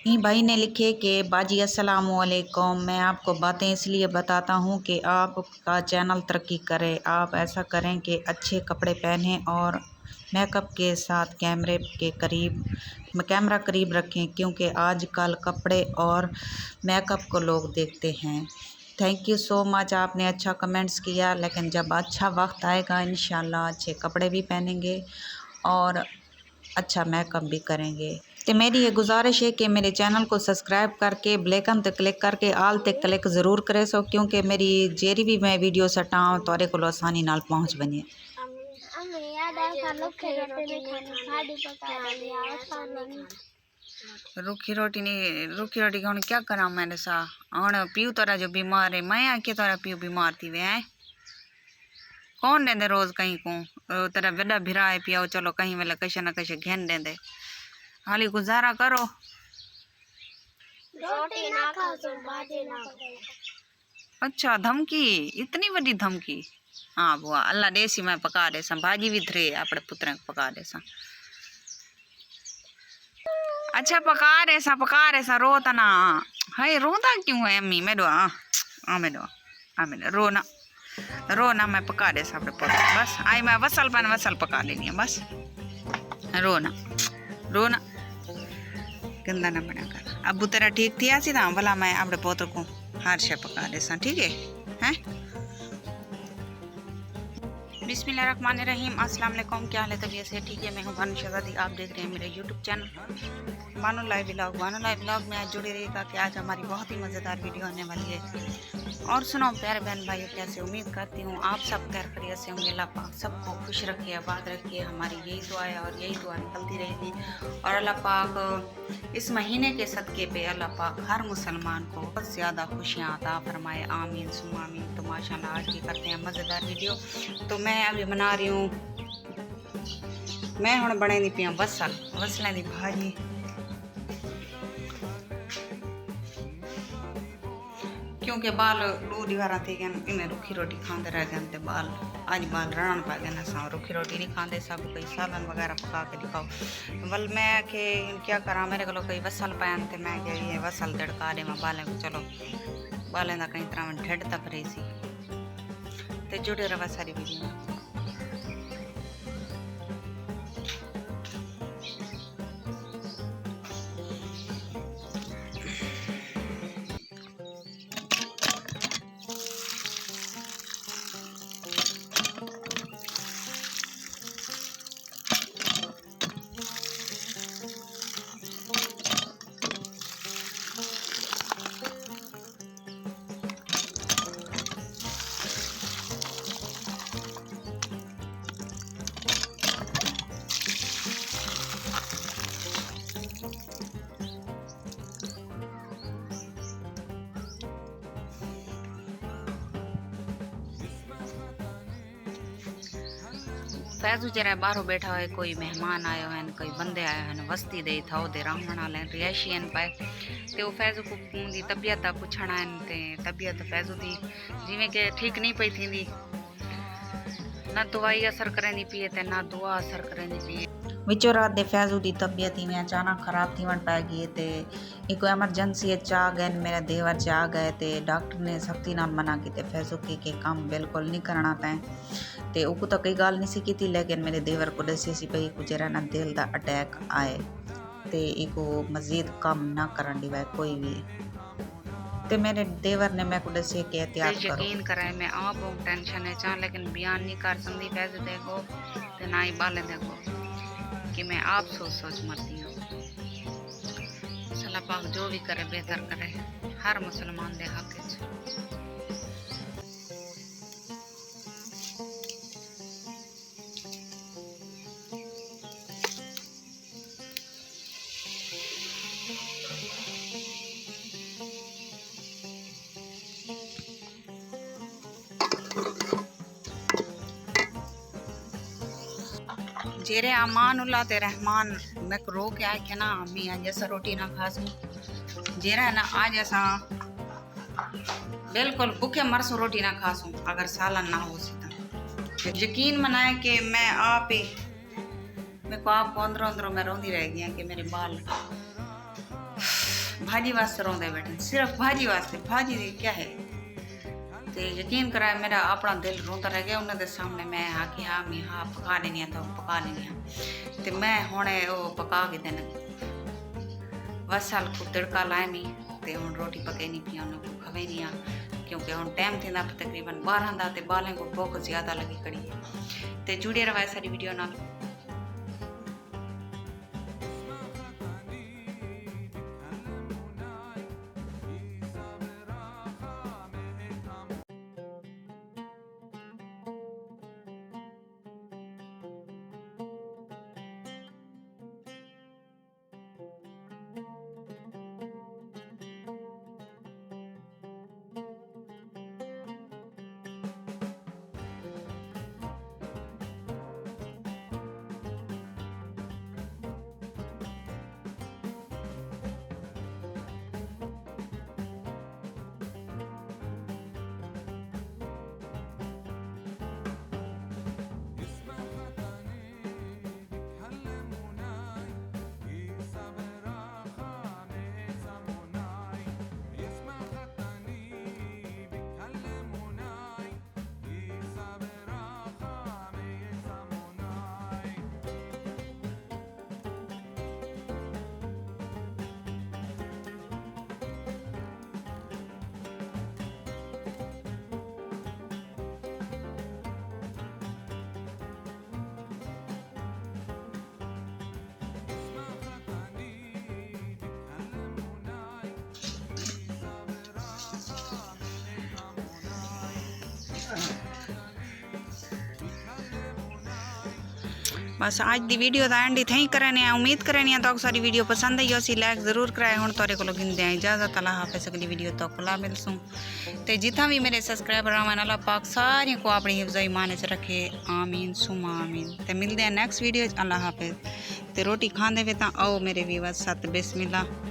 ई भाई ने लिखे कि बाजी अस्सलाम वालेकुम, मैं आपको बातें इसलिए बताता हूँ कि आपका चैनल तरक्की करे। आप ऐसा करें कि अच्छे कपड़े पहनें और मेकअप के साथ कैमरा करीब रखें, क्योंकि आजकल कपड़े और मेकअप को लोग देखते हैं। थैंक यू सो मच, आपने अच्छा कमेंट्स किया, लेकिन जब अच्छा वक्त आएगा इंशाल्लाह अच्छे कपड़े भी पहनेंगे और अच्छा मेकअप भी करेंगे। तो मेरी ये गुजारिश है कि मेरे चैनल को सब्सक्राइब करके बेलआइकन ते क्लिक करके आल ते क्लिक ज़रूर करे सो, क्योंकि मेरी जेरी भी मैं वीडियो सटाऊँ तोरे को आसानी नाल पहुँच बने। रुखी रोटी खाने क्या करा मैंने सा हूँ पीऊ तोरा जो बीमार है, मैं आके तोरा पीऊ बीमार थी वे कौन देंदे रोज कहीं को तेरा बड़ा भिरा है पियाओ, चलो कहीं वेले कशे न कशे घेन देंदे, हाली गुजारा करो। रोटी ना खाओ तो भाजी ना खाओ। अच्छा धमकी, इतनी बड़ी धमकी। हाँ बुआ अल्लाह देसी मैं पका दे सा, भाजी भी धरे अपने पुत्र को पका दे सा। अच्छा पका रहे सा रोता ना है, रोता क्यों है अम्मी मेरे रो ना मैं पका दे सा अपने पुत्र, बस आई मैं वसल पका लेनी है, बस रो ना गंदा ना बना कर। अबू तेरा ठीक थी आसी था भला मैं अपने पोत्र को हर शे पका दे सा, ठीक है हैं। बिस्मिल्लाहिर्रहमानिर्रहीम, अस्सलाम वालेकुम, क्या हाल है, तबीयत से ठीक है। मैं हूँ भानु शहजादी, आप देख रहे हैं मेरे YouTube channel Bhanu live vlog में आज जुड़े रहिएगा कि आज हमारी बहुत ही मज़ेदार वीडियो आने वाली है। और सुनो प्यारे बहन भाइयों, कैसे उम्मीद करती हूँ आप सब खैर खैरियत से होंगे। अल्लाह पाक सबको खुश रखे, आबाद रखे, हमारी यही दुआ है और यही दुआ निकलती रहेगी। और अल्लाह पाक इस महीने के सदक़े पे अल्लाह पाक हर मुसलमान को बहुत ज़्यादा खुशियाँ अता फरमाए, आमीन सुम्मा आमीन। तो माशाल्लाह आज की करते हैं मज़ेदार वीडियो। तो मैं अभी बना रही हूँ, मैं हुण बने पिया वसलें की भाजी। क्योंकि बाल दो दीवार थी गए, इन्हें रुखी रोटी खाते रह गए तो बाल रण पा गए ना, रुखी रोटी नहीं खाते, सब कोई सालन वगैरह पका के दिखाओ। बल मैं के क्या करा, मेरे को कोई वसल पैन थे, मैं कि ये वसल दड़का दे मैं बालें को, चलो बालें का कई तरह में ढिड तक रही सी। तो जुड़े रहा सारी वीडियो। फैजू जरा बाहरों बैठा हुआ है, कोई मेहमान आयो हैं, कोई बंदे आए हैं, वस्ती दे था वो रहण वाले रिहायशी हैं पाए। तो फैजू को दी तबीयत पुछना है, तबीयत फैजू की जिमें कि ठीक नहीं पई थी, ना दवाई असर करेंदी पी ते ना दुआ असर करेंदी पी। विचो रात दे फैजू की तबीयत में अचानक खराब थी वन पै गई, तो एक एमरजेंसी आ गए, मेरे देवर च आ गए, तो डॉक्टर ने सख्ती नाल मना की फैजू के काम बिल्कुल नहीं करना तैं। तो उको तो कोई गल नहीं की, लेकिन मेरे देवर को दसी सी पई कुछ जरा ना दिल का अटैक आए, तो इको मजीद कम ना करन दी वै कोई भी। तो मेरे देवर ने मैं को दसी के एहतियात करो। यकीन करे मैं आप टेंशन है चाह, लेकिन बयान नहीं कर सकती फैजू देखो तो ना ही बाले देखो कि मैं आप सोच मरती हूँ। अल्लाह पाक जो भी करे बेहतर करे हर मुसलमान दे हक च। जेरे अमान उल्ला ते रहमान मैं रो के आए के ना अम्मी आज ऐसा रोटी ना खास जेरा ना आज ऐसा बिल्कुल भूखे मरसों रोटी ना खासूं अगर सालन ना हो सी। यकीन मनाए कि मैं आप ही मेरे को आप अंदरों अंदरों मैं रोंदी रह गई कि मेरे बाल भाजी वास्ते रोंदे बैठे, सिर्फ भाजी वास्ते। भाजी दी क्या है ते यकीन कराए मेरा अपना दिल रोंदा रह गया उन्होंने सामने। मैं आखी हाँ मैं हाँ पका लेनी तो पका लेनी। तो मैं हुणे वो पका के देना बस साल को तड़का लाए मी ते हुण रोटी पके नहीं पी उन्हें को खवे नहीं आ, क्योंकि हुण टाइम थी तकरीबन 12 दा ते बालें को भुख ज़्यादा लगी कड़ी है। ते जुड़े रहो सारी वीडियो नाल। बस आज दी वीडियो का एंड इतना ही करने उम्मीद करनी तो सारी वीडियो पसंद आई उसी लाइक जरूर कराए। हूँ तोरे को गिनते हैं इजाजत। अल्लाह हाफिज़। अगली वीडियो तो खुला मिलसूँ तो जितना भी मेरे सब्सक्राइबर आवन अल्लाह पाक सारे को अपनी हिफ्ज़ ईमान च रखे। आमीन सुमा आमीन। तो मिलते हैं नेक्स्ट वीडियो। अल्लाह हाफिज़। तो रोटी खाते हुए तो आओ मेरे व्यूअर्स साथ बिस्मिल्लाह।